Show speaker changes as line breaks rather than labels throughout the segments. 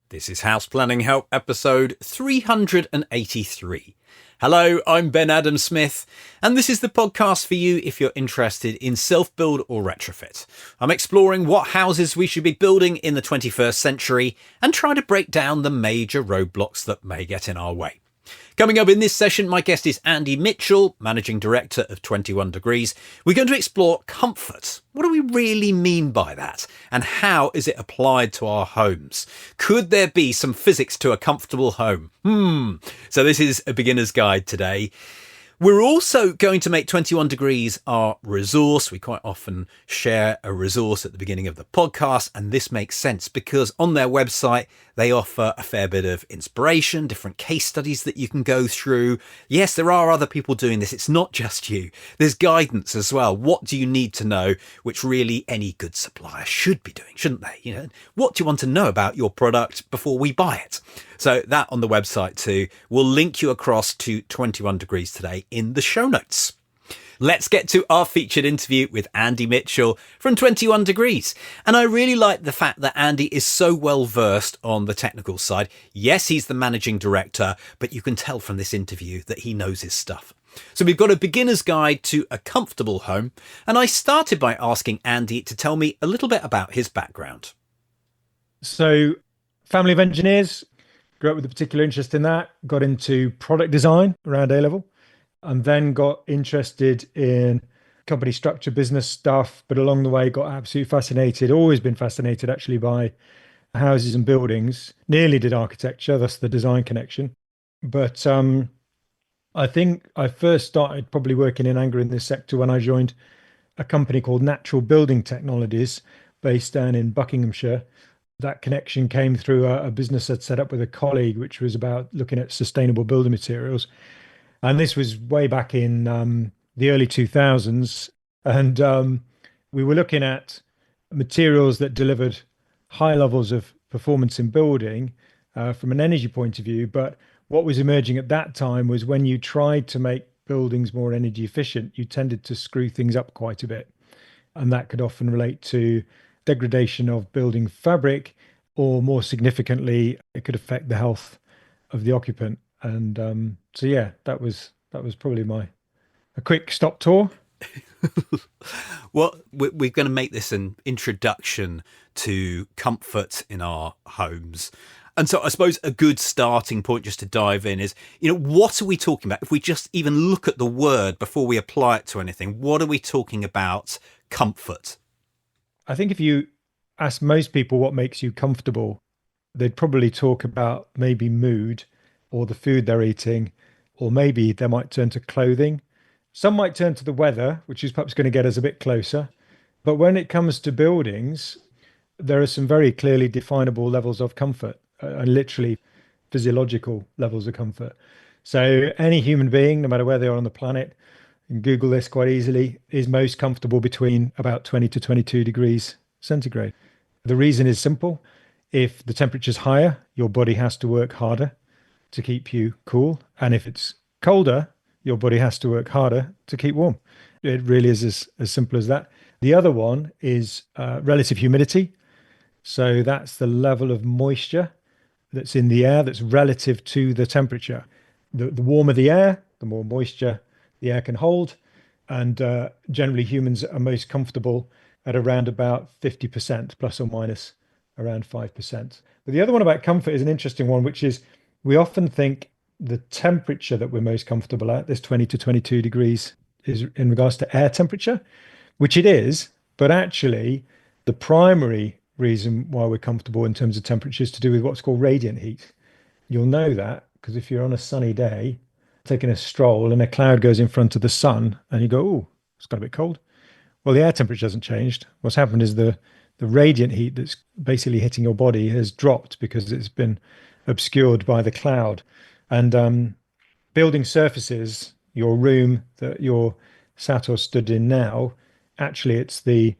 This is House Planning Help episode 383. Hello, I'm Ben Adam Smith, and this is the podcast for you if you're interested in self-build or retrofit. I'm exploring what houses we should be building in the 21st century and try to break down the major roadblocks that may get in our way. Coming up in this session, my guest is Andy Mitchell, Managing Director of 21 Degrees. We're going to explore comfort. What do we really mean by that? And how is it applied to our homes? Could there be some physics to a comfortable home? So this is a beginner's guide today. We're also going to make 21 Degrees our resource. We quite often share a resource at the beginning of the podcast, and this makes sense because on their website, they offer a fair bit of inspiration, different case studies that you can go through. Yes, there are other people doing this. It's not just you. There's guidance as well. What do you need to know, which really any good supplier should be doing, shouldn't they? You know, what do you want to know about your product before we buy it? So that on the website too. We'll link you across to 21 Degrees today in the show notes. Let's get to our featured interview with Andy Mitchell from 21 Degrees. And I really like the fact that Andy is so well versed on the technical side. Yes, he's the managing director, but you can tell from this interview that he knows his stuff. So we've got a beginner's guide to a comfortable home. And I started by asking Andy to tell me a little bit about his background.
So, family of engineers, grew up with a particular interest in that, got into product design around A level, and then got interested in company structure, business stuff, but along the way got absolutely fascinated, always been fascinated actually by houses and buildings, nearly did architecture, thus the design connection. But I think I first started probably working in anger in this sector when I joined a company called Natural Building Technologies based down in Buckinghamshire. That connection came through a business I'd set up with a colleague, which was about looking at sustainable building materials. And this was way back in the early 2000s. And we were looking at materials that delivered high levels of performance in building from an energy point of view. But what was emerging at that time was when you tried to make buildings more energy efficient, you tended to screw things up quite a bit. And that could often relate to degradation of building fabric, or more significantly, it could affect the health of the occupant. And so, yeah, that was probably a quick stop tour.
Well, we're going to make this an introduction to comfort in our homes. And so I suppose a good starting point just to dive in is, what are we talking about? If we just even look at the word before we apply it to anything, what are we talking about comfort?
I think if you ask most people what makes you comfortable, they'd probably talk about maybe mood or the food they're eating, or maybe they might turn to clothing. Some might turn to the weather, which is perhaps going to get us a bit closer. But when it comes to buildings, there are some very clearly definable levels of comfort, and literally physiological levels of comfort. So any human being, no matter where they are on the planet, you can Google this quite easily, is most comfortable between about 20 to 22 degrees centigrade. The reason is simple. If the temperature's higher, your body has to work harder to keep you cool. And if it's colder, your body has to work harder to keep warm. It really is as simple as that. The other one is relative humidity. So that's the level of moisture that's in the air that's relative to the temperature. The warmer the air, the more moisture the air can hold. And generally humans are most comfortable at around about 50%, plus or minus around 5%. But the other one about comfort is an interesting one, which is we often think the temperature that we're most comfortable at, this 20 to 22 degrees, is in regards to air temperature, which it is. But actually, the primary reason why we're comfortable in terms of temperature is to do with what's called radiant heat. You'll know that because if you're on a sunny day, taking a stroll and a cloud goes in front of the sun and you go, oh, it's got a bit cold. Well, the air temperature hasn't changed. What's happened is the radiant heat that's basically hitting your body has dropped because it's been obscured by the cloud. And building surfaces, your room that you're sat or stood in now, actually it's the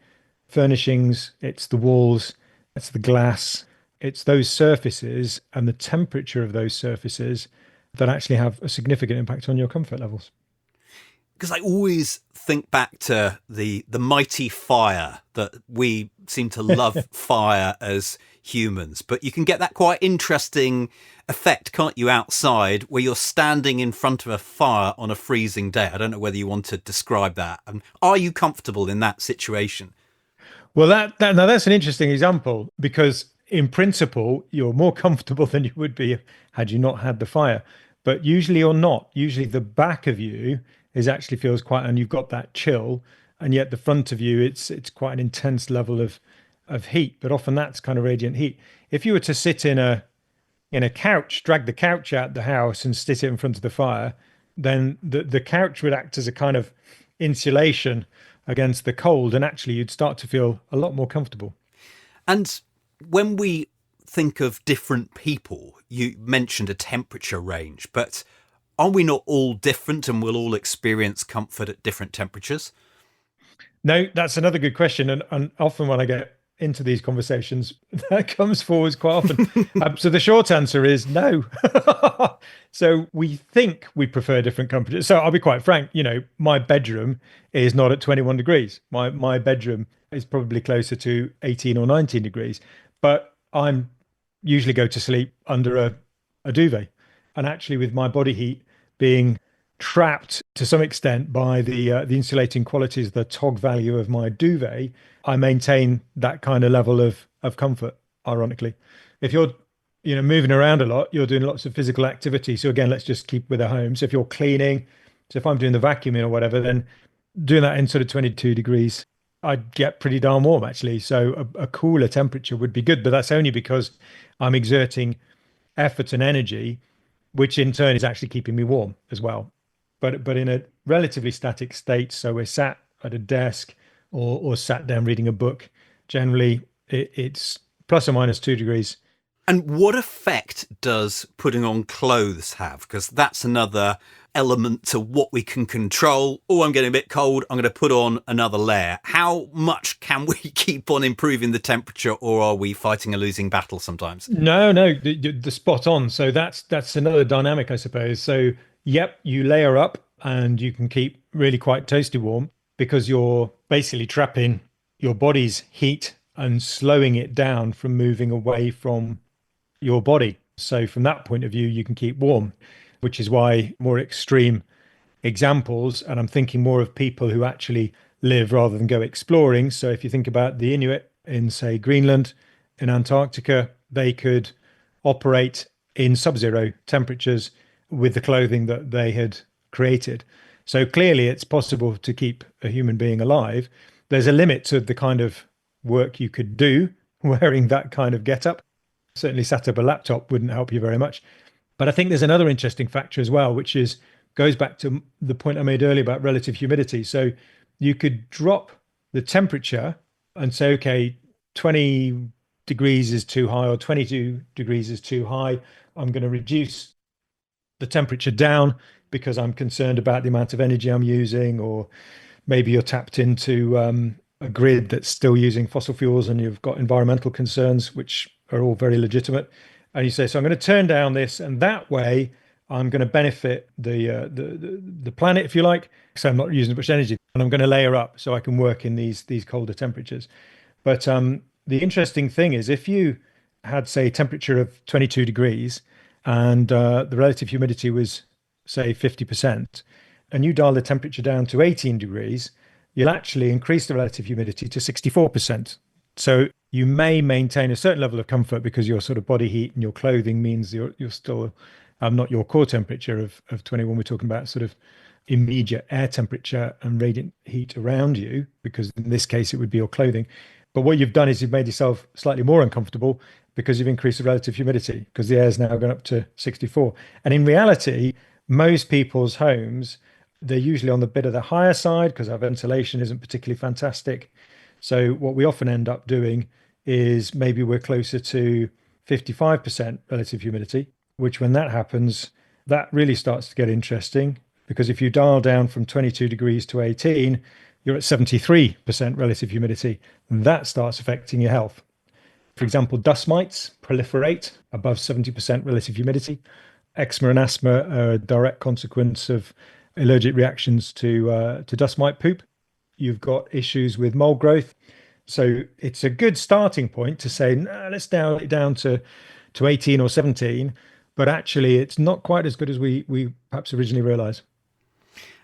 furnishings, it's the walls, it's the glass, it's those surfaces and the temperature of those surfaces that actually have a significant impact on your comfort levels.
Because I always think back to the mighty fire, that we seem to love fire as humans, but you can get that quite interesting effect, can't you, outside, where you're standing in front of a fire on a freezing day. I don't know whether you want to describe that. Are you comfortable in that situation?
Well, that now that's an interesting example because in principle you're more comfortable than you would be had you not had the fire. But usually you're not. Usually the back of you is actually feels quite, and you've got that chill, and yet the front of you it's quite an intense level of heat. But often that's kind of radiant heat. If you were to sit in a couch, drag the couch out the house and sit it in front of the fire, then the couch would act as a kind of insulation against the cold, and actually you'd start to feel a lot more comfortable.
And when we think of different people, you mentioned a temperature range, but are we not all different and we'll all experience comfort at different temperatures?
No, that's another good question. And often when I get into these conversations, that comes forward quite often. So the short answer is no. So we think we prefer different temperatures. So I'll be quite frank, my bedroom is not at 21 degrees. My bedroom is probably closer to 18 or 19 degrees, but I'm usually go to sleep under a duvet. And actually with my body heat being trapped to some extent by the insulating qualities, the TOG value of my duvet, I maintain that kind of level of comfort. Ironically, if you're moving around a lot, you're doing lots of physical activity. So again, let's just keep with the home. So if you're cleaning, so if I'm doing the vacuuming or whatever, then doing that in sort of 22 degrees, I'd get pretty darn warm actually. So a cooler temperature would be good, but that's only because I'm exerting effort and energy, which in turn is actually keeping me warm as well. But in a relatively static state, so we're sat at a desk or sat down reading a book, generally it's plus or minus 2 degrees.
And what effect does putting on clothes have? Because that's another element to what we can control. Oh, I'm getting a bit cold, I'm going to put on another layer. How much can we keep on improving the temperature, or are we fighting a losing battle sometimes?
No, the spot on. So that's another dynamic, I suppose. So yep, you layer up and you can keep really quite toasty warm because you're basically trapping your body's heat and slowing it down from moving away from your body. So from that point of view, you can keep warm, which is why more extreme examples, and I'm thinking more of people who actually live rather than go exploring. So if you think about the Inuit in, say, Greenland, in Antarctica, they could operate in sub-zero temperatures with the clothing that they had created. So clearly it's possible to keep a human being alive. There's a limit to the kind of work you could do wearing that kind of getup. Certainly sat up a laptop wouldn't help you very much. But I think there's another interesting factor as well, which is goes back to the point I made earlier about relative humidity. So you could drop the temperature and say, okay, 20 degrees is too high or 22 degrees is too high. I'm going to reduce the temperature down because I'm concerned about the amount of energy I'm using, or maybe you're tapped into a grid that's still using fossil fuels and you've got environmental concerns, which are all very legitimate. And you say, so I'm going to turn down this, and that way I'm going to benefit the planet, if you like. So I'm not using as much energy, and I'm going to layer up so I can work in these colder temperatures. But the interesting thing is, if you had, say, temperature of 22 degrees and the relative humidity was, say, 50%, and you dial the temperature down to 18 degrees, you'll actually increase the relative humidity to 64%. So you may maintain a certain level of comfort because your sort of body heat and your clothing means you're still not your core temperature of 21. We're talking about sort of immediate air temperature and radiant heat around you, because in this case it would be your clothing. But what you've done is you've made yourself slightly more uncomfortable because you've increased the relative humidity because the air's now gone up to 64. And in reality, most people's homes, they're usually on the bit of the higher side because our ventilation isn't particularly fantastic. So what we often end up doing is maybe we're closer to 55% relative humidity, which when that happens, that really starts to get interesting because if you dial down from 22 degrees to 18, you're at 73% relative humidity. And that starts affecting your health. For example, dust mites proliferate above 70% relative humidity. Eczema and asthma are a direct consequence of allergic reactions to dust mite poop. You've got issues with mold growth. So it's a good starting point to say, no, let's dial it down to 18 or 17. But actually, it's not quite as good as we perhaps originally realized.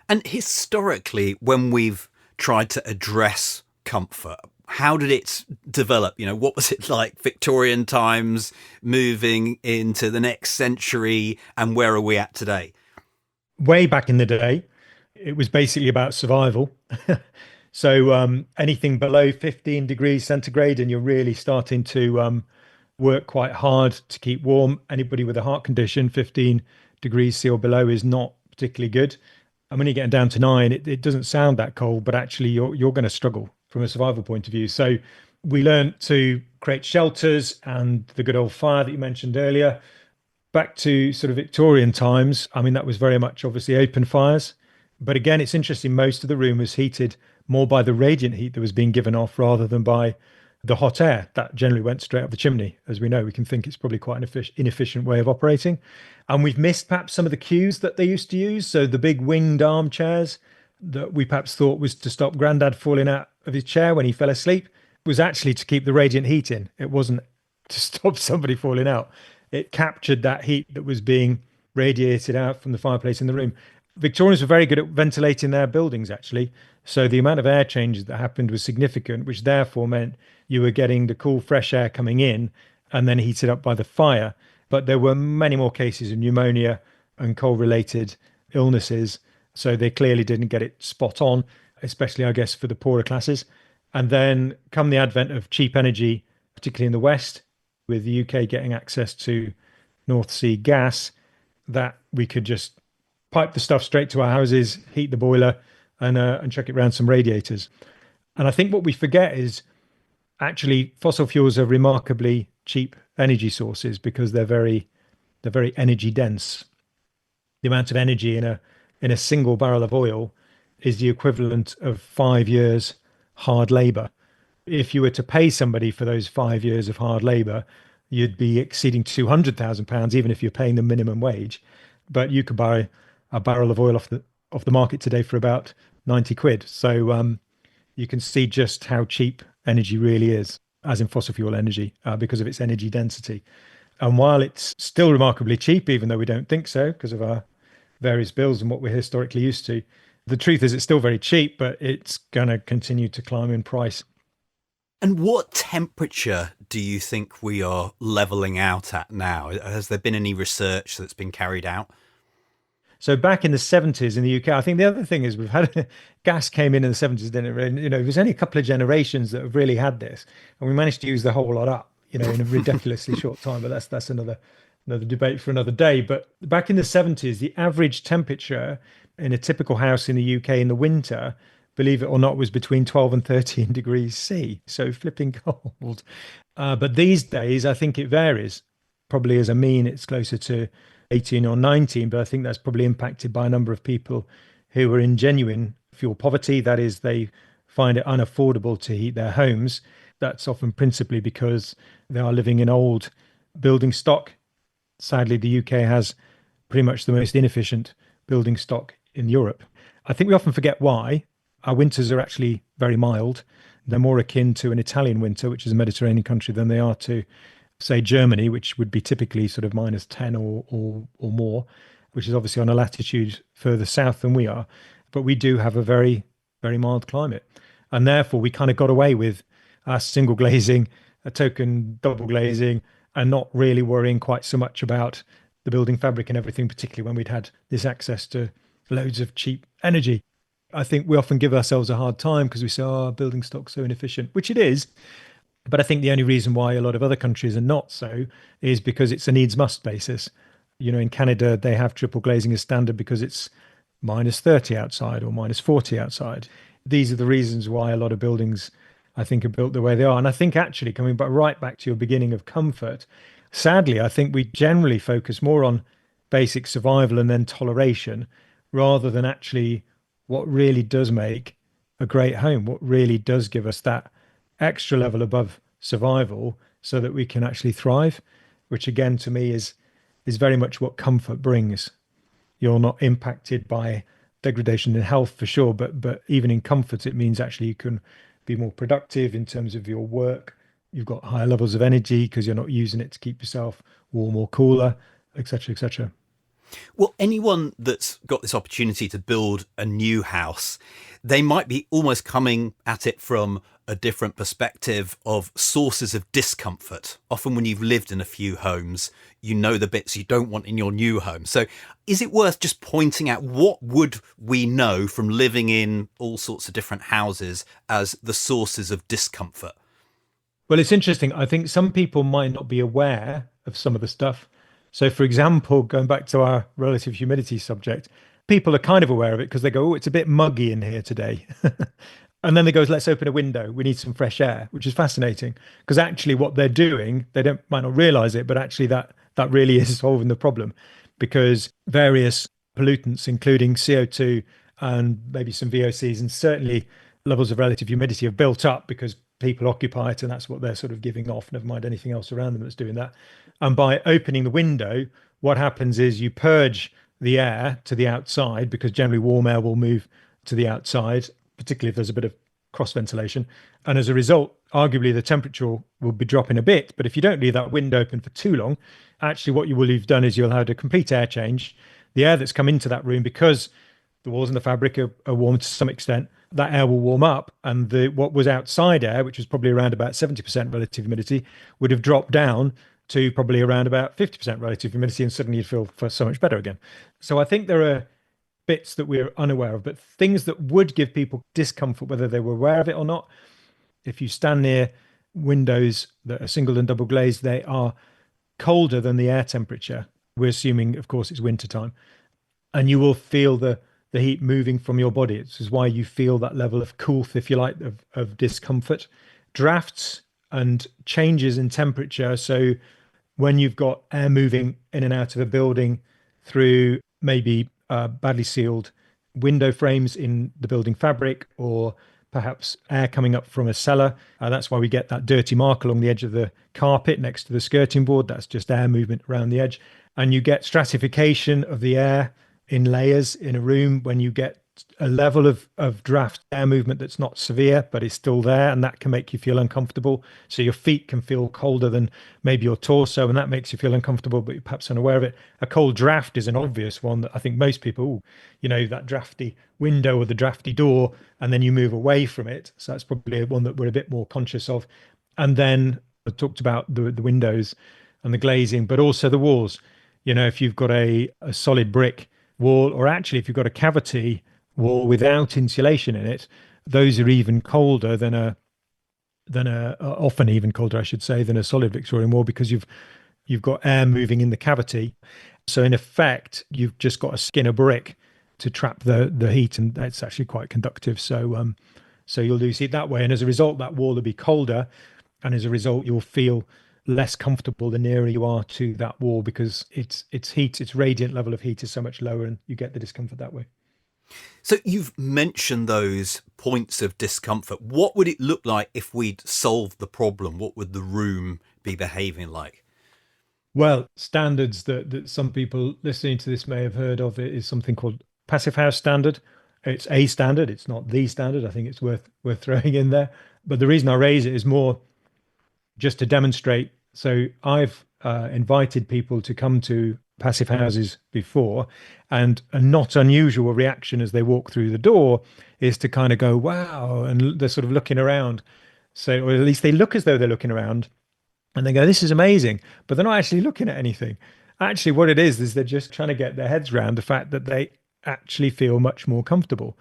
And historically, when we've tried to address comfort, how did it develop? What was it like Victorian times, moving into the next century, and where are we at today?
Way back in the day, it was basically about survival. So anything below 15 degrees centigrade, and you're really starting to work quite hard to keep warm. Anybody with a heart condition, 15 degrees C or below is not particularly good. And when you're getting down to 9, it doesn't sound that cold, but actually you're going to struggle from a survival point of view. So we learned to create shelters and the good old fire that you mentioned earlier. Back to sort of Victorian times, I mean, that was very much obviously open fires. But again, it's interesting, most of the room was heated more by the radiant heat that was being given off rather than by the hot air that generally went straight up the chimney. As we know, we can think it's probably quite an inefficient way of operating. And we've missed perhaps some of the cues that they used to use. So the big winged armchairs that we perhaps thought was to stop Grandad falling out of his chair when he fell asleep was actually to keep the radiant heat in. It wasn't to stop somebody falling out. It captured that heat that was being radiated out from the fireplace in the room. Victorians were very good at ventilating their buildings, actually. So the amount of air changes that happened was significant, which therefore meant you were getting the cool, fresh air coming in and then heated up by the fire. But there were many more cases of pneumonia and cold related illnesses. So they clearly didn't get it spot on, especially, I guess, for the poorer classes. And then come the advent of cheap energy, particularly in the West, with the UK getting access to North Sea gas, that we could just pipe the stuff straight to our houses, heat the boiler, and chuck it around some radiators. And I think what we forget is actually fossil fuels are remarkably cheap energy sources because they're very energy dense. The amount of energy in a single barrel of oil is the equivalent of 5 years hard labor. If you were to pay somebody for those 5 years of hard labor, you'd be exceeding £200,000, even if you're paying the minimum wage. But you could buy a barrel of oil off the market today for about 90 quid. So you can see just how cheap energy really is, as in fossil fuel energy, because of its energy density. And while it's still remarkably cheap, even though we don't think so because of our various bills and what we're historically used to, the truth is it's still very cheap, but it's going to continue to climb in price.
And what temperature do you think we are leveling out at now? Has there been any research that's been carried out?
So back in the 70s in the UK, I think the other thing is we've had gas came in the 70s, didn't it? And, there's only a couple of generations that have really had this, and we managed to use the whole lot up, in a ridiculously short time. But that's another debate for another day. But back in the 70s, the average temperature in a typical house in the UK in the winter, believe it or not, was between 12 and 13 degrees C. So flipping cold. But these days, I think it varies. Probably as a mean, it's closer to 18 or 19, but I think that's probably impacted by a number of people who are in genuine fuel poverty. That is, they find it unaffordable to heat their homes. That's often principally because they are living in old building stock. Sadly, the UK has pretty much the most inefficient building stock in Europe. I think we often forget why. Our winters are actually very mild. They're more akin to an Italian winter, which is a Mediterranean country, than they are to, say, Germany, which would be typically sort of minus 10 or more, which is obviously on a latitude further south than we are. But we do have a very, very mild climate. And therefore, we kind of got away with our single glazing, a token double glazing, and not really worrying quite so much about the building fabric and everything, particularly when we'd had this access to loads of cheap energy. I think we often give ourselves a hard time because we say, oh, building stock's so inefficient, which it is. But I think the only reason why a lot of other countries are not so is because it's a needs must basis. In Canada, they have triple glazing as standard because it's minus 30 outside or minus 40 outside. These are the reasons why a lot of buildings, I think, are built the way they are. And I think actually, coming back right back to your beginning of comfort, sadly, I think we generally focus more on basic survival and then toleration rather than actually what really does make a great home, what really does give us that extra level above survival so that we can actually thrive, which again to me is very much what comfort brings. You're not impacted by degradation in health for sure, but even in comfort, it means actually you can be more productive in terms of your work. You've got higher levels of energy because you're not using it to keep yourself warm or cooler, etc., etc.
Well, anyone that's got this opportunity to build a new house, they might be almost coming at it from a different perspective of sources of discomfort. Often, when you've lived in a few homes, you know the bits you don't want in your new home. So, is it worth just pointing out what would we know from living in all sorts of different houses as the sources of discomfort?
Well, it's interesting. I think some people might not be aware of some of the stuff. So, for example, going back to our relative humidity subject, people are kind of aware of it because they go, "Oh, it's a bit muggy in here today." And then they go, "Let's open a window. We need some fresh air," which is fascinating because actually what they're doing, they don't might not realize it, but actually that really is solving the problem because various pollutants, including CO2 and maybe some VOCs, and certainly levels of relative humidity have built up because people occupy it and that's what they're sort of giving off, never mind anything else around them that's doing that. And by opening the window, what happens is you purge the air to the outside because generally warm air will move to the outside, particularly if there's a bit of cross ventilation. And as a result, arguably the temperature will be dropping a bit. But if you don't leave that window open for too long, actually what you will have done is you'll have a complete air change. The air that's come into that room, because the walls and the fabric are warm to some extent, that air will warm up, and the what was outside air, which was probably around about 70% relative humidity, would have dropped down to probably around about 50% relative humidity, and suddenly you'd feel so much better again. So I think there are bits that we're unaware of, but things that would give people discomfort, whether they were aware of it or not. If you stand near windows that are single and double glazed, they are colder than the air temperature. We're assuming, of course, it's winter time, and you will feel the heat moving from your body. This is why you feel that level of coolth, if you like, of discomfort. Drafts and changes in temperature. So when you've got air moving in and out of a building through maybe badly sealed window frames in the building fabric, or perhaps air coming up from a cellar. That's why we get that dirty mark along the edge of the carpet next to the skirting board. That's just air movement around the edge. And you get stratification of the air in layers in a room when you get a level of draft air movement that's not severe, but is still there. And that can make you feel uncomfortable. So your feet can feel colder than maybe your torso, and that makes you feel uncomfortable, but you're perhaps unaware of it. A cold draft is an obvious one that I think most people, that drafty window or the drafty door, and then you move away from it. So that's probably one that we're a bit more conscious of. And then I talked about the windows and the glazing, but also the walls. If you've got a solid brick wall, or actually if you've got a cavity wall without insulation in it, those are even colder than a often even colder, I should say, than a solid Victorian wall, because you've got air moving in the cavity. So in effect, you've just got a skin of brick to trap the heat, and that's actually quite conductive. So you'll lose heat that way, and as a result, that wall will be colder, and as a result, you'll feel less comfortable the nearer you are to that wall, because its radiant level of heat is so much lower, and you get the discomfort that way.
So you've mentioned those points of discomfort. What would it look like if we'd solved the problem? What would the room be behaving like?
Well, standards that some people listening to this may have heard of it is something called Passive House Standard. It's a standard. It's not the standard. I think it's worth throwing in there. But the reason I raise it is more just to demonstrate. So I've invited people to come to passive houses before, and a not unusual reaction as they walk through the door is to kind of go, "Wow," and they're sort of looking around. So, or at least they look as though they're looking around, and they go, "This is amazing," but they're not actually looking at anything. Actually, what it is they're just trying to get their heads around the fact that they actually feel much more comfortable.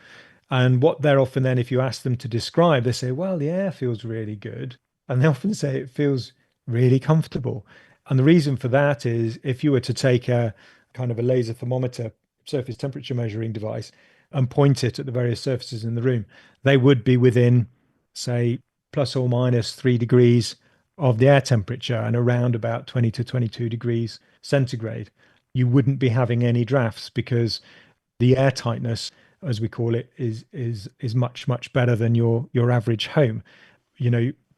And what they're often then, if you ask them to describe, they say, "Well, the air feels really good." And they often say it feels really comfortable. And the reason for that is if you were to take a kind of a laser thermometer, surface temperature measuring device, and point it at the various surfaces in the room, they would be within, say, plus or minus 3 degrees of the air temperature and around about 20 to 22 degrees centigrade. You wouldn't be having any drafts because the air tightness, as we call it, is much better than your average home.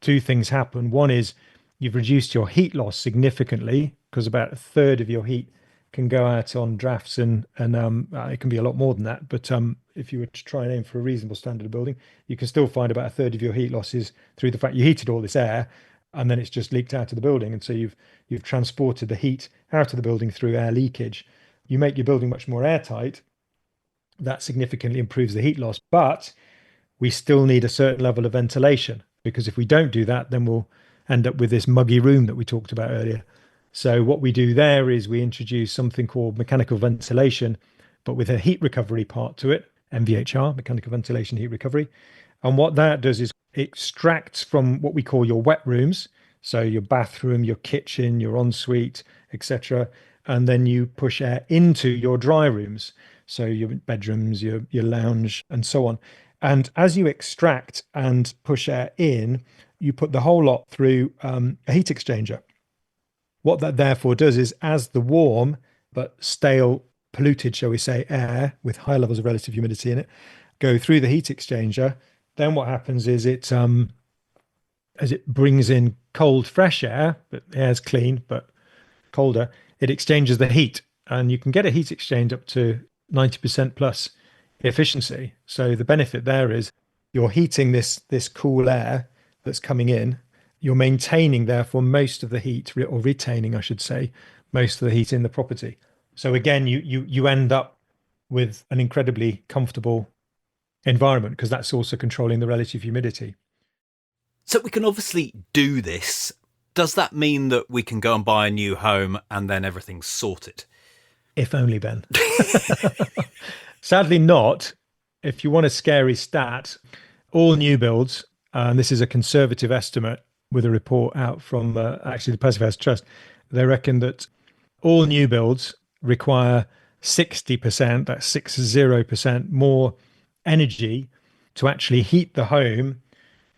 Two things happen. One is you've reduced your heat loss significantly because about a third of your heat can go out on drafts, and it can be a lot more than that. But if you were to try and aim for a reasonable standard of building, you can still find about a third of your heat losses through the fact you heated all this air, and then it's just leaked out of the building, and so you've transported the heat out of the building through air leakage. You make your building much more airtight. That significantly improves the heat loss, but we still need a certain level of ventilation, because if we don't do that, then we'll end up with this muggy room that we talked about earlier. So what we do there is we introduce something called mechanical ventilation, but with a heat recovery part to it, MVHR, mechanical ventilation heat recovery. And what that does is it extracts from what we call your wet rooms, so your bathroom, your kitchen, your ensuite, etc., and then you push air into your dry rooms, so your bedrooms, your lounge, and so on. And as you extract and push air in, you put the whole lot through a heat exchanger. What that therefore does is, as the warm but stale, polluted, shall we say, air with high levels of relative humidity in it go through the heat exchanger, then what happens is as it brings in cold, fresh air, but the air's clean but colder, it exchanges the heat, and you can get a heat exchange up to 90% plus efficiency. So the benefit there is you're heating this cool air that's coming in. You're maintaining, therefore, most of the heat, or retaining, I should say, most of the heat in the property. So again, you end up with an incredibly comfortable environment, because that's also controlling the relative humidity.
So we can obviously do this. Does that mean that we can go and buy a new home and then everything's sorted?
If only, Ben. Sadly not. If you want a scary stat, all new builds, and this is a conservative estimate with a report out from actually the Passive House Trust, they reckon that all new builds require 60%, that's 60% more energy to actually heat the home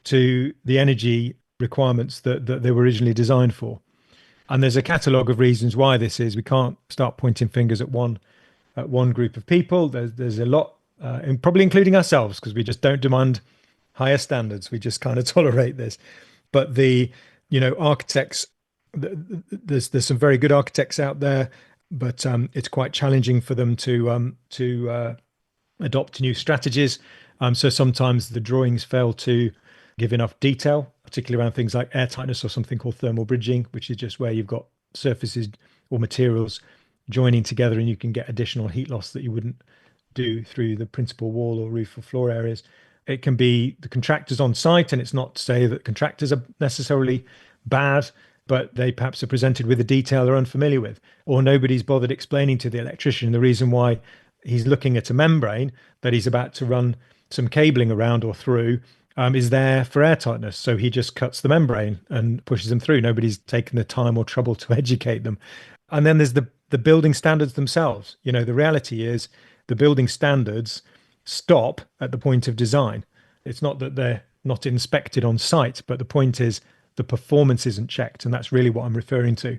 to the energy requirements that they were originally designed for. And there's a catalogue of reasons why this is. We can't start pointing fingers at one group of people. There's a lot, and probably including ourselves, because we just don't demand higher standards. We just kind of tolerate this. But architects, there's some very good architects out there, but it's quite challenging for them to adopt new strategies. So sometimes the drawings fail to give enough detail, particularly around things like airtightness or something called thermal bridging, which is just where you've got surfaces or materials joining together, and you can get additional heat loss that you wouldn't do through the principal wall or roof or floor areas. It can be the contractors on site, and it's not to say that contractors are necessarily bad, but they perhaps are presented with a detail they're unfamiliar with, or nobody's bothered explaining to the electrician the reason why he's looking at a membrane that he's about to run some cabling around or through is there for airtightness. So he just cuts the membrane and pushes them through. Nobody's taken the time or trouble to educate them. And then there's the building standards themselves. The reality is the building standards stop at the point of design. It's not that they're not inspected on site, but the point is the performance isn't checked. And that's really what I'm referring to.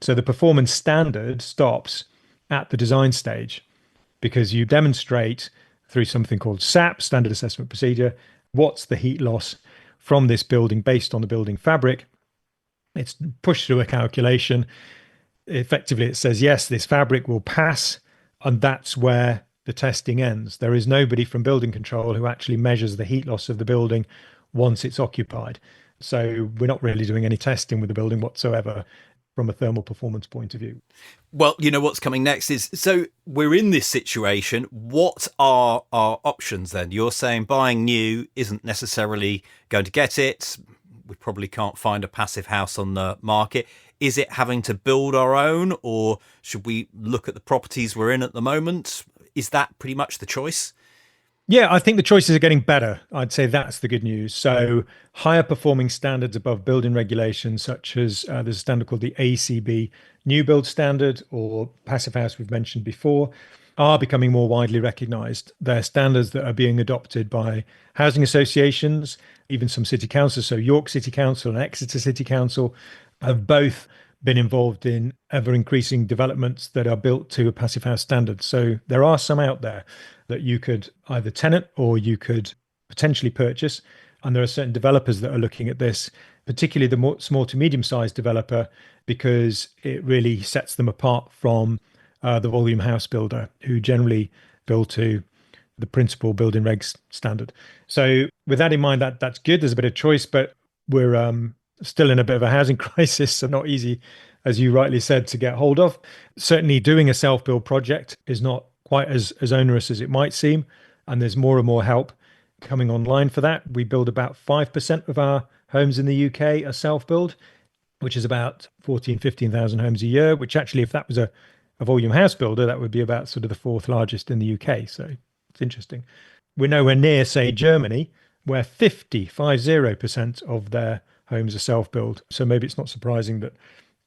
So the performance standard stops at the design stage, because you demonstrate through something called SAP, Standard Assessment Procedure, what's the heat loss from this building based on the building fabric. It's pushed through a calculation. Effectively, it says, yes, this fabric will pass, and that's where the testing ends. There is nobody from building control who actually measures the heat loss of the building once it's occupied. So we're not really doing any testing with the building whatsoever from a thermal performance point of view.
Well, what's coming next is, so we're in this situation. What are our options then? You're saying buying new isn't necessarily going to get it. We probably can't find a passive house on the market. Is it having to build our own, or should we look at the properties we're in at the moment? Is that pretty much the choice?
Yeah, I think the choices are getting better. I'd say that's the good news. So higher performing standards above building regulations, such as there's a standard called the ACB new build standard, or passive house we've mentioned before, are becoming more widely recognized. They're standards that are being adopted by housing associations, even some city councils. So York City Council and Exeter City Council have both been involved in ever increasing developments that are built to a passive house standard. So there are some out there that you could either tenant or you could potentially purchase. And there are certain developers that are looking at this, particularly the small to medium sized developer, because it really sets them apart from the volume house builder, who generally build to the principal building regs standard. So with that in mind, that's good. There's a bit of choice, but we're still in a bit of a housing crisis, so not easy, as you rightly said, to get hold of. Certainly doing a self-build project is not quite as onerous as it might seem, and there's more and more help coming online for that. We build about 5% of our homes in the UK are self-build, which is about 14, 15,000 homes a year, which actually, if that was a volume house builder, that would be about sort of the fourth largest in the UK. So it's interesting. We're nowhere near, say, Germany, where 50% of their homes are self-build. So maybe it's not surprising that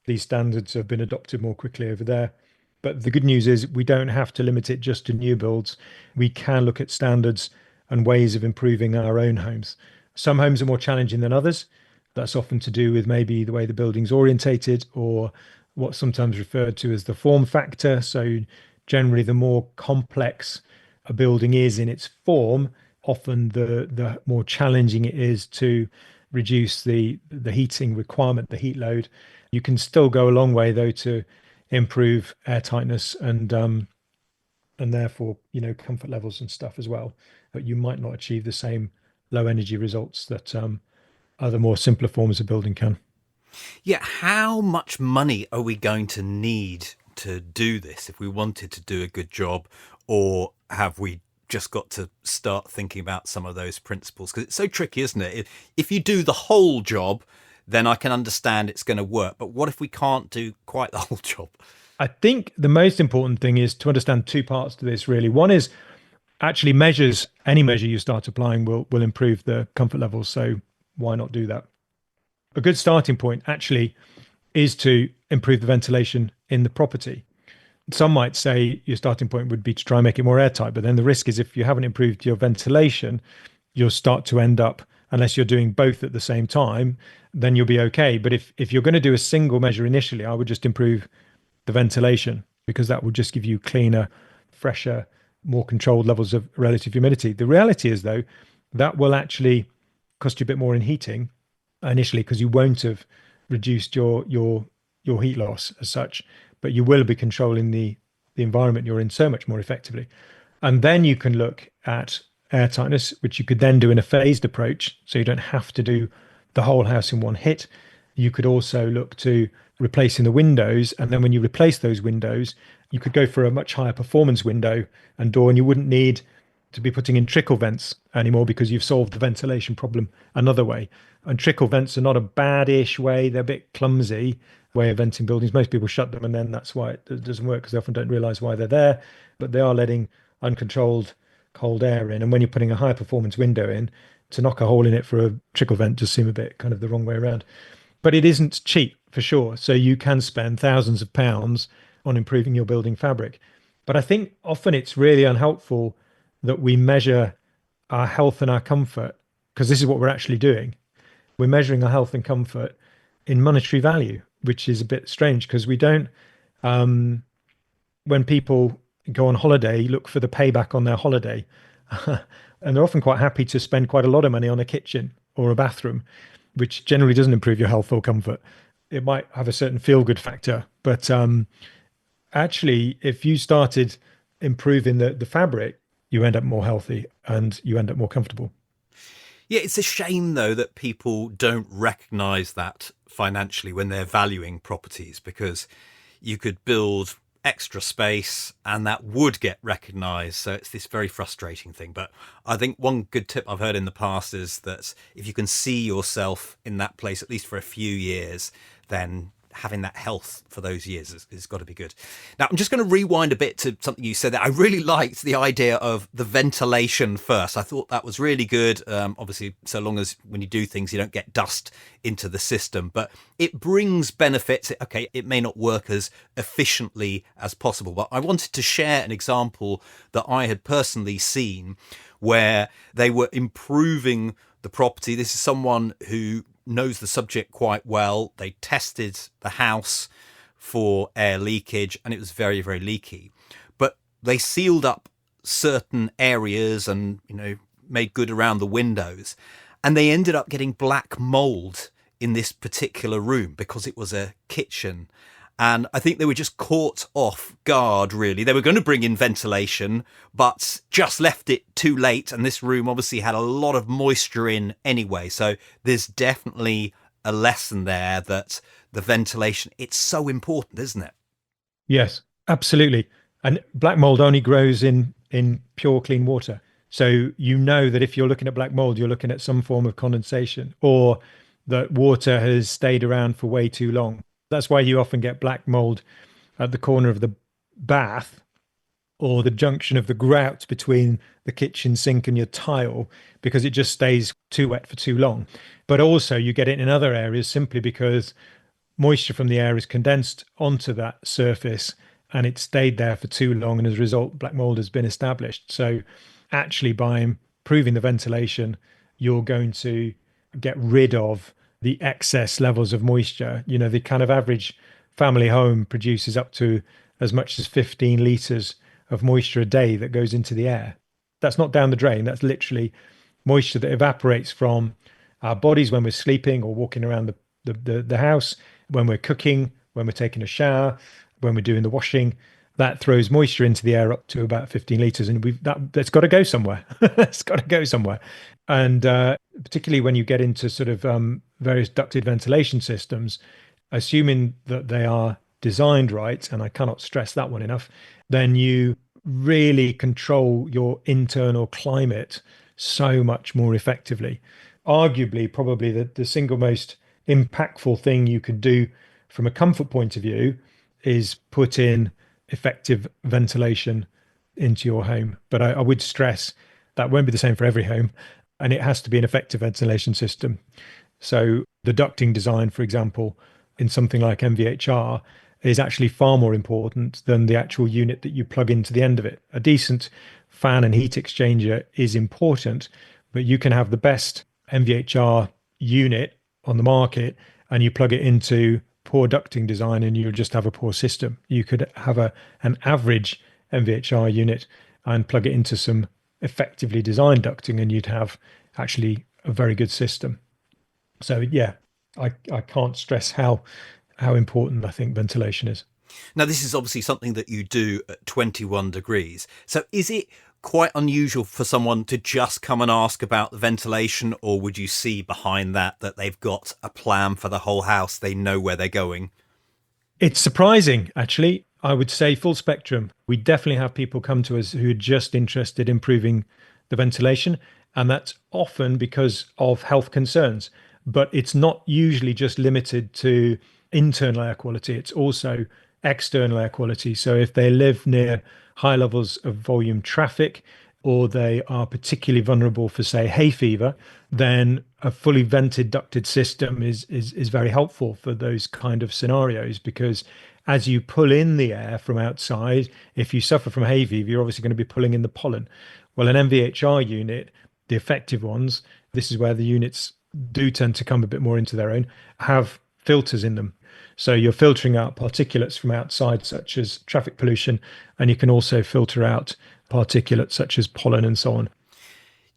these standards have been adopted more quickly over there. But the good news is we don't have to limit it just to new builds. We can look at standards and ways of improving our own homes. Some homes are more challenging than others. That's often to do with maybe the way the building's orientated, or what's sometimes referred to as the form factor. So generally, the more complex a building is in its form, often the more challenging it is to reduce the heating requirement, the heat load. You can still go a long way though to improve air tightness and therefore, comfort levels and stuff as well. But you might not achieve the same low energy results that other more simpler forms of building can.
Yeah, how much money are we going to need to do this if we wanted to do a good job, or have we just got to start thinking about some of those principles? Because it's so tricky, isn't it? If you do the whole job, then I can understand it's going to work. But what if we can't do quite the whole job?
I think the most important thing is to understand two parts to this, really. One is actually measures, any measure you start applying will improve the comfort levels. So why not do that? A good starting point actually is to improve the ventilation in the property. Some might say your starting point would be to try and make it more airtight, but then the risk is if you haven't improved your ventilation, you'll start to end up, unless you're doing both at the same time, then you'll be okay. But if you're going to do a single measure initially, I would just improve the ventilation, because that will just give you cleaner, fresher, more controlled levels of relative humidity. The reality is, though, that will actually cost you a bit more in heating initially, because you won't have reduced your heat loss as such, but you will be controlling the environment you're in so much more effectively. And then you can look at air tightness, which you could then do in a phased approach, so you don't have to do the whole house in one hit. You could also look to replacing the windows, and then when you replace those windows, you could go for a much higher performance window and door, and you wouldn't need to be putting in trickle vents anymore, because you've solved the ventilation problem another way. And trickle vents are not a bad-ish way. They're a bit clumsy way of venting buildings. Most people shut them, and then that's why it doesn't work, because they often don't realize why they're there. But they are letting uncontrolled cold air in. And when you're putting a high performance window in, to knock a hole in it for a trickle vent just seem a bit kind of the wrong way around. But it isn't cheap, for sure. So you can spend thousands of pounds on improving your building fabric. But I think often it's really unhelpful that we measure our health and our comfort, because this is what we're actually doing. We're measuring our health and comfort in monetary value, which is a bit strange, because we don't, when people go on holiday, look for the payback on their holiday. And they're often quite happy to spend quite a lot of money on a kitchen or a bathroom, which generally doesn't improve your health or comfort. It might have a certain feel-good factor, but actually, if you started improving the fabric, you end up more healthy and you end up more comfortable.
Yeah, it's a shame, though, that people don't recognise that financially when they're valuing properties, because you could build extra space and that would get recognised. So it's this very frustrating thing. But I think one good tip I've heard in the past is that if you can see yourself in that place, at least for a few years, then having that health for those years has got to be good. Now, I'm just going to rewind a bit to something you said that I really liked, the idea of the ventilation first. I thought that was really good. Obviously, so long as when you do things, you don't get dust into the system, but it brings benefits. Okay, it may not work as efficiently as possible, but I wanted to share an example that I had personally seen where they were improving the property. This is someone who knows the subject quite well. They tested the house for air leakage and it was very, very leaky. But they sealed up certain areas and, made good around the windows. And they ended up getting black mold in this particular room because it was a kitchen. And I think they were just caught off guard, really. They were going to bring in ventilation, but just left it too late. And this room obviously had a lot of moisture in anyway. So there's definitely a lesson there that the ventilation, it's so important, isn't it?
Yes, absolutely. And black mold only grows in pure clean water. So you know that if you're looking at black mold, you're looking at some form of condensation or that water has stayed around for way too long. That's why you often get black mold at the corner of the bath or the junction of the grout between the kitchen sink and your tile because it just stays too wet for too long. But also you get it in other areas simply because moisture from the air is condensed onto that surface and it stayed there for too long. And as a result, black mold has been established. So, actually, by improving the ventilation, you're going to get rid of the excess levels of moisture. You know, the kind of average family home produces up to as much as 15 liters of moisture a day that goes into the air. That's not down the drain, that's literally moisture that evaporates from our bodies when we're sleeping or walking around the house, when we're cooking, when we're taking a shower, when we're doing the washing. That throws moisture into the air up to about 15 liters, and that's got to go somewhere. It's got to go somewhere. And particularly when you get into sort of various ducted ventilation systems, assuming that they are designed right, and I cannot stress that one enough, then you really control your internal climate so much more effectively. Arguably, probably the single most impactful thing you could do from a comfort point of view is put in effective ventilation into your home. But I would stress that won't be the same for every home, and it has to be an effective ventilation system. So the ducting design, for example, in something like MVHR is actually far more important than the actual unit that you plug into the end of it. A decent fan and heat exchanger is important, but you can have the best MVHR unit on the market and you plug it into poor ducting design and you'll just have a poor system. You could have an average MVHR unit and plug it into some effectively designed ducting and you'd have actually a very good system. So yeah, I can't stress how important I think ventilation is.
Now, this is obviously something that you do at 21 degrees. So is it quite unusual for someone to just come and ask about the ventilation, or would you see behind that that they've got a plan for the whole house? They know where they're going?
It's surprising, actually. I would say full spectrum. We definitely have people come to us who are just interested in improving the ventilation, and that's often because of health concerns. But it's not usually just limited to internal air quality, it's also external air quality. So if they live near high levels of volume traffic, or they are particularly vulnerable for, say, hay fever, then a fully vented ducted system is very helpful for those kind of scenarios because as you pull in the air from outside, if you suffer from hay fever, you're obviously going to be pulling in the pollen. Well, an MVHR unit, the effective ones, this is where the units do tend to come a bit more into their own, have filters in them. So you're filtering out particulates from outside, such as traffic pollution, and you can also filter out particulates such as pollen and so on.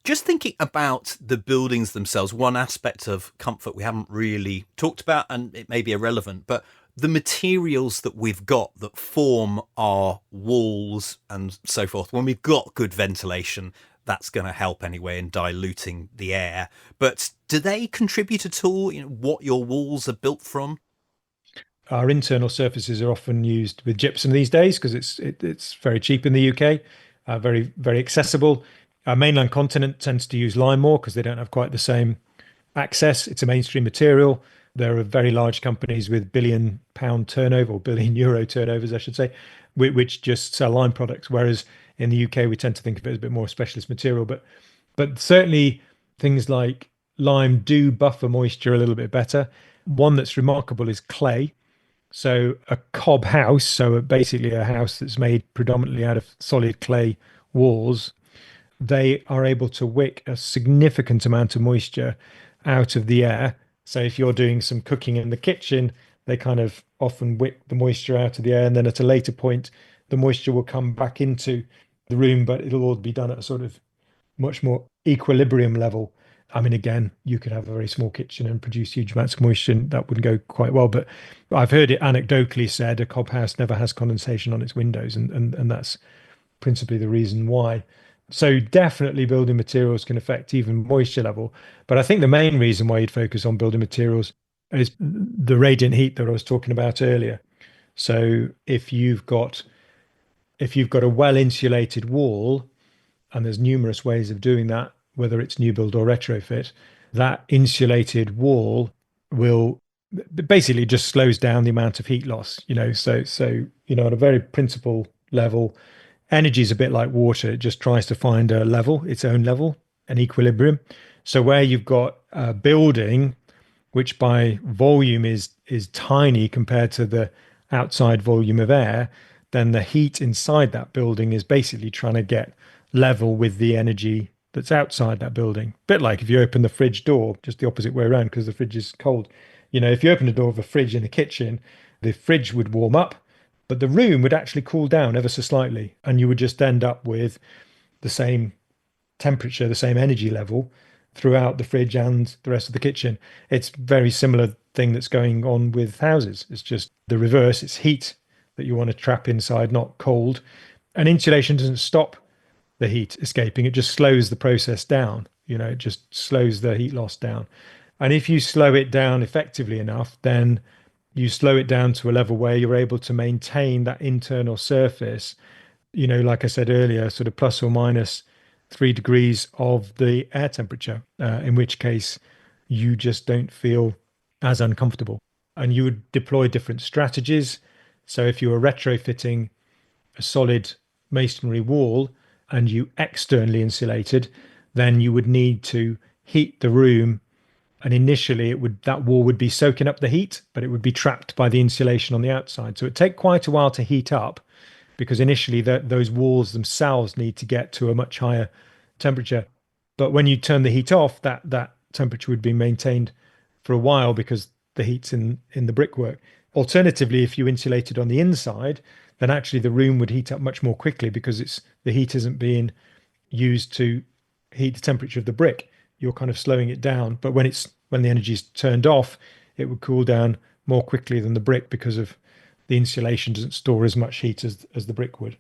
Just thinking about the buildings themselves, one aspect of comfort we haven't really talked about, and it may be irrelevant, but the materials that we've got that form our walls and so forth, when we've got good ventilation, that's going to help anyway in diluting the air. But do they contribute at all, what your walls are built from?
Our internal surfaces are often used with gypsum these days because it's very cheap in the UK, very accessible. Our mainland continent tends to use lime more because they don't have quite the same access. It's a mainstream material. There are very large companies with £1 billion turnover or €1 billion turnovers, I should say, which just sell lime products. Whereas in the UK, we tend to think of it as a bit more specialist material. But certainly things like lime do buffer moisture a little bit better. One that's remarkable is clay. So a cob house, so basically a house that's made predominantly out of solid clay walls, they are able to wick a significant amount of moisture out of the air. So if you're doing some cooking in the kitchen, they kind of often wick the moisture out of the air, and then at a later point, the moisture will come back into the room, but it'll all be done at a sort of much more equilibrium level. I mean, again, you could have a very small kitchen and produce huge amounts of moisture, and that wouldn't go quite well. But I've heard it anecdotally said a cob house never has condensation on its windows, and that's principally the reason why. So definitely building materials can affect even moisture level. But I think the main reason why you'd focus on building materials is the radiant heat that I was talking about earlier. So if you've got a well insulated wall, and there's numerous ways of doing that, whether it's new build or retrofit, that insulated wall will basically just slows down the amount of heat loss, so at a very principle level, energy is a bit like water. It just tries to find a level, its own level, an equilibrium. So where you've got a building which by volume is tiny compared to the outside volume of air, then the heat inside that building is basically trying to get level with the energy that's outside that building. Bit like if you open the fridge door, just the opposite way around because the fridge is cold. If you open the door of a fridge in the kitchen, the fridge would warm up, but the room would actually cool down ever so slightly, and you would just end up with the same temperature, the same energy level throughout the fridge and the rest of the kitchen. It's very similar thing that's going on with houses. It's just the reverse. It's heat that you want to trap inside, not cold. And insulation doesn't stop the heat escaping. It just slows the process down. It just slows the heat loss down. And if you slow it down effectively enough, then you slow it down to a level where you're able to maintain that internal surface, like I said earlier, sort of plus or minus 3 degrees of the air temperature, in which case you just don't feel as uncomfortable. And you would deploy different strategies. So if you were retrofitting a solid masonry wall and you externally insulated, then you would need to heat the room. And initially that wall would be soaking up the heat, but it would be trapped by the insulation on the outside. So it'd take quite a while to heat up because initially those walls themselves need to get to a much higher temperature. But when you turn the heat off, that temperature would be maintained for a while because the heat's in the brickwork. Alternatively, if you insulated on the inside, then actually the room would heat up much more quickly because the heat isn't being used to heat the temperature of the brick. You're kind of slowing it down. But when the energy is turned off, it would cool down more quickly than the brick because of the insulation doesn't store as much heat as the brick would.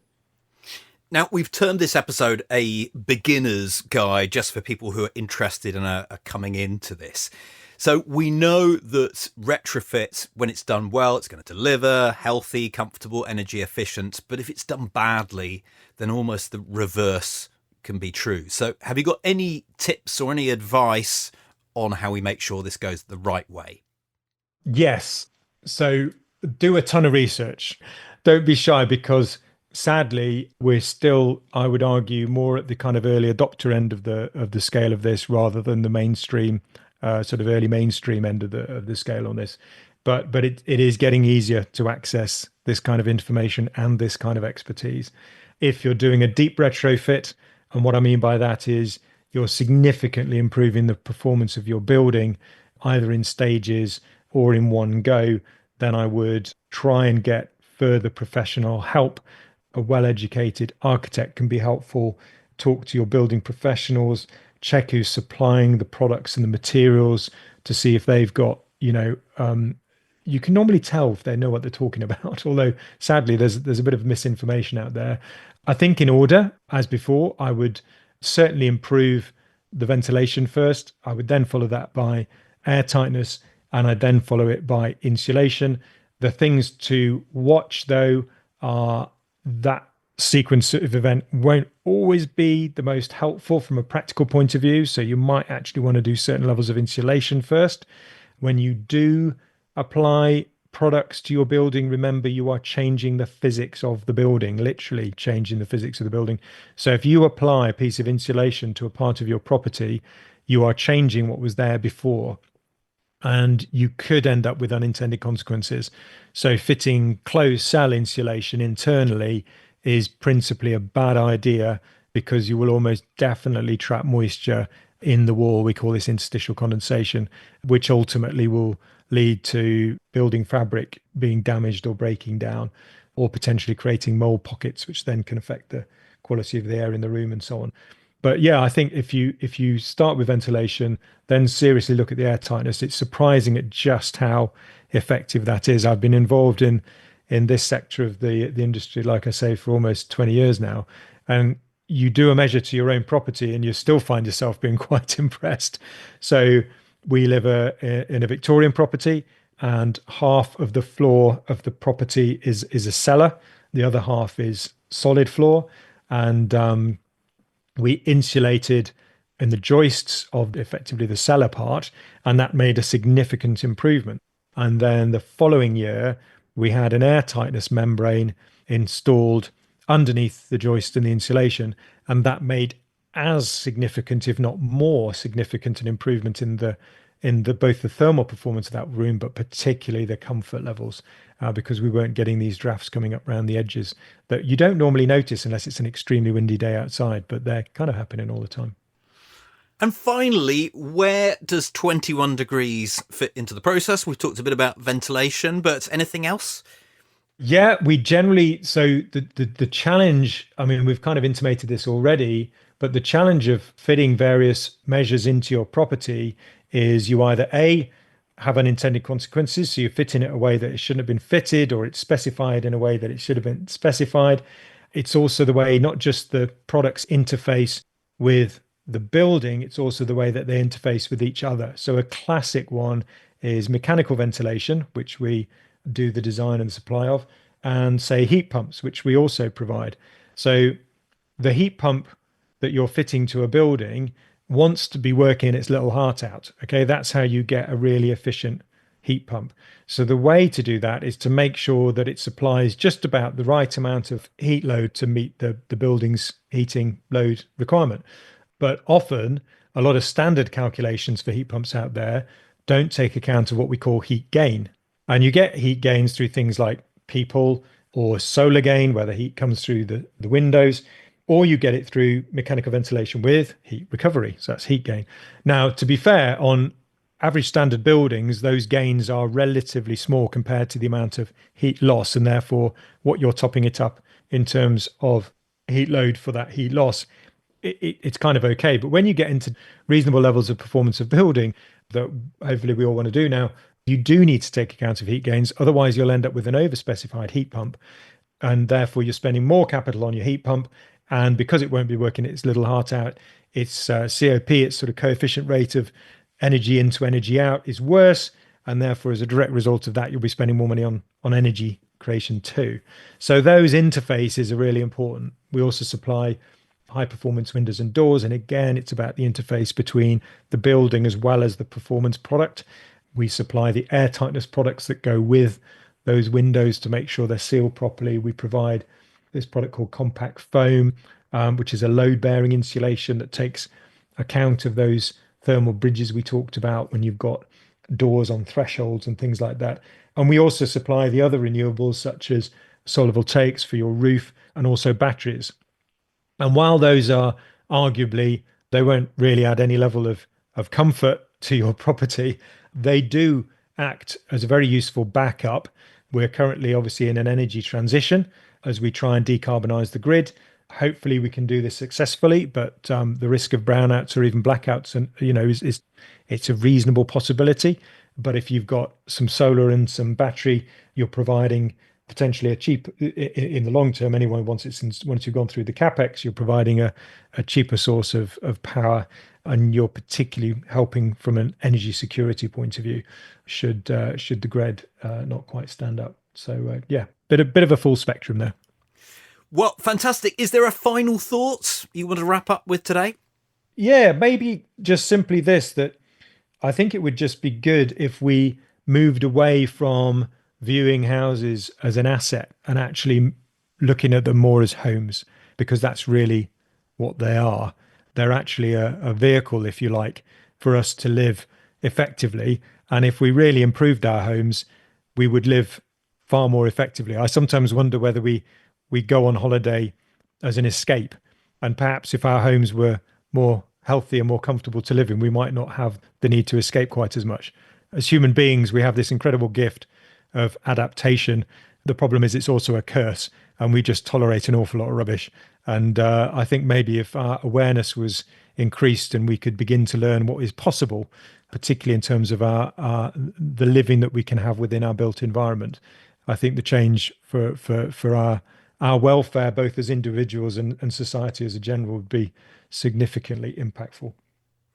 Now, we've termed this episode a beginner's guide just for people who are interested and are coming into this. So we know that retrofit, when it's done well, it's going to deliver healthy, comfortable, energy efficient. But if it's done badly, then almost the reverse can be true. So have you got any tips or any advice on how we make sure this goes the right way?
Yes. So do a ton of research. Don't be shy because sadly we're still, I would argue, more at the kind of early adopter end of the scale of this rather than the mainstream, sort of early mainstream end of the scale on this. But it is getting easier to access this kind of information and this kind of expertise. If you're doing a deep retrofit, and what I mean by that is you're significantly improving the performance of your building, either in stages or in one go, then I would try and get further professional help. A well-educated architect can be helpful. Talk to your building professionals, check who's supplying the products and the materials to see if they've got, you can normally tell if they know what they're talking about, although sadly there's a bit of misinformation out there. I think in order, as before, I would certainly improve the ventilation first. I would then follow that by air tightness, and I'd then follow it by insulation. The things to watch, though, are that sequence of event won't always be the most helpful from a practical point of view. So you might actually want to do certain levels of insulation first. When you do apply products to your building, remember you are changing the physics of the building, literally changing the physics of the building. So if you apply a piece of insulation to a part of your property, you are changing what was there before, and you could end up with unintended consequences. So fitting closed cell insulation internally is principally a bad idea because you will almost definitely trap moisture in the wall. We call this interstitial condensation, which ultimately will lead to building fabric being damaged or breaking down, or potentially creating mold pockets, which then can affect the quality of the air in the room and so on. But yeah, I think if you start with ventilation, then seriously look at the air tightness. It's surprising at just how effective that is. I've been involved in this sector of the industry, like I say, for almost 20 years now. And you do a measure to your own property and you still find yourself being quite impressed. So we live in a Victorian property, and half of the floor of the property is a cellar. The other half is solid floor. And we insulated in the joists of effectively the cellar part, and that made a significant improvement. And then the following year, we had an air tightness membrane installed underneath the joist and the insulation, and that made as significant, if not more significant, an improvement in the both the thermal performance of that room, but particularly the comfort levels, because we weren't getting these drafts coming up around the edges that you don't normally notice unless it's an extremely windy day outside, but they're kind of happening all the time.
And finally, where does 21 degrees fit into the process? We've talked a bit about ventilation, but anything else?
Yeah, we generally so the challenge, I mean, we've kind of intimated this already, but the challenge of fitting various measures into your property is you either A, have unintended consequences, so you fit in it a way that it shouldn't have been fitted, or it's specified in a way that it should have been specified. It's also the way not just the products interface with the building, it's also the way that they interface with each other. So a classic one is mechanical ventilation, which we do the design and supply of, and say heat pumps, which we also provide. So the heat pump that you're fitting to a building wants to be working its little heart out. Okay, that's how you get a really efficient heat pump. So the way to do that is to make sure that it supplies just about the right amount of heat load to meet the building's heating load requirement. But often, a lot of standard calculations for heat pumps out there don't take account of what we call heat gain. And you get heat gains through things like people or solar gain, where the heat comes through the windows, or you get it through mechanical ventilation with heat recovery. So that's heat gain. Now, to be fair, on average standard buildings, those gains are relatively small compared to the amount of heat loss. And therefore, what you're topping it up in terms of heat load for that heat loss, it's kind of okay. But when you get into reasonable levels of performance of building that hopefully we all want to do now, you do need to take account of heat gains. Otherwise, you'll end up with an overspecified heat pump. And therefore, you're spending more capital on your heat pump. And because it won't be working its little heart out, its COP, its sort of coefficient rate of energy into energy out, is worse. And therefore, as a direct result of that, you'll be spending more money on energy creation too. So those interfaces are really important. We also supply high performance windows and doors. And again, it's about the interface between the building as well as the performance product. We supply the air tightness products that go with those windows to make sure they're sealed properly. We provide this product called compact foam, which is a load bearing insulation that takes account of those thermal bridges we talked about when you've got doors on thresholds and things like that. And we also supply the other renewables such as solar voltaics for your roof and also batteries. And while those are arguably, they won't really add any level of comfort to your property, they do act as a very useful backup. We're currently obviously in an energy transition as we try and decarbonize the grid. Hopefully we can do this successfully, but the risk of brownouts or even blackouts, and is it's a reasonable possibility. But if you've got some solar and some battery, you're providing potentially a cheap in the long term. Anyway, once you've gone through the capex, you're providing a cheaper source of power, and you're particularly helping from an energy security point of view. Should the grid not quite stand up? So yeah, bit of a full spectrum there.
Well, fantastic. Is there a final thought you want to wrap up with today?
Yeah, maybe just simply this, that I think it would just be good if we moved away from viewing houses as an asset and actually looking at them more as homes, because that's really what they are. They're actually a vehicle, if you like, for us to live effectively. And if we really improved our homes, we would live far more effectively. I sometimes wonder whether we go on holiday as an escape. And perhaps if our homes were more healthy and more comfortable to live in, we might not have the need to escape quite as much. As human beings, we have this incredible gift of adaptation. The problem is it's also a curse, and we just tolerate an awful lot of rubbish. And I think maybe if our awareness was increased and we could begin to learn what is possible, particularly in terms of the living that we can have within our built environment, I think the change for our welfare, both as individuals and society as a general, would be significantly impactful.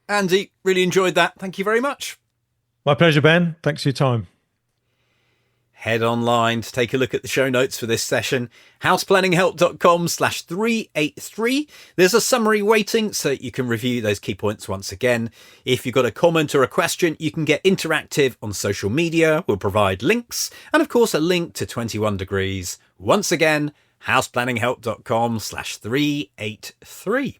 Andy, really enjoyed that. Thank you very much.
My pleasure, Ben. Thanks for your time.
Head online to take a look at the show notes for this session, houseplanninghelp.com/383. There's a summary waiting so you can review those key points once again. If you've got a comment or a question, you can get interactive on social media. We'll provide links and, of course, a link to 21 Degrees. Once again, houseplanninghelp.com/383.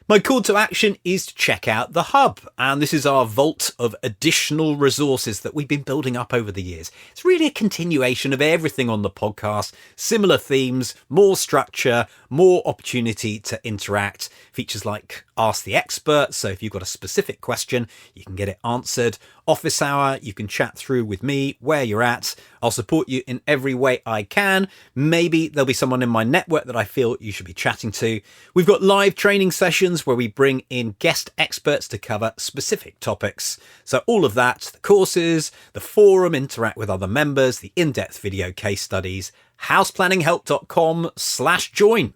My call to action is to check out the Hub, and this is our vault of additional resources that we've been building up over the years. It's really a continuation of everything on the podcast, similar themes, more structure, more opportunity to interact, features like Ask the Expert, so if you've got a specific question, you can get it answered. Office Hour, you can chat through with me where you're at. I'll support you in every way I can. Maybe there'll be someone in my network that I feel you should be chatting to. We've got live training sessions where we bring in guest experts to cover specific topics. So all of that, the courses, the forum, interact with other members, the in-depth video case studies, houseplanninghelp.com/join.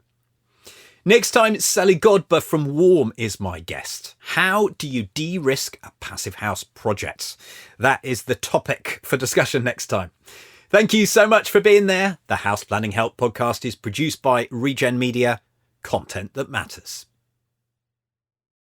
Next time, Sally Godber from Warm is my guest. How do you de-risk a passive house project? That is the topic for discussion next time. Thank you so much for being there. The House Planning Help podcast is produced by Regen Media, content that matters.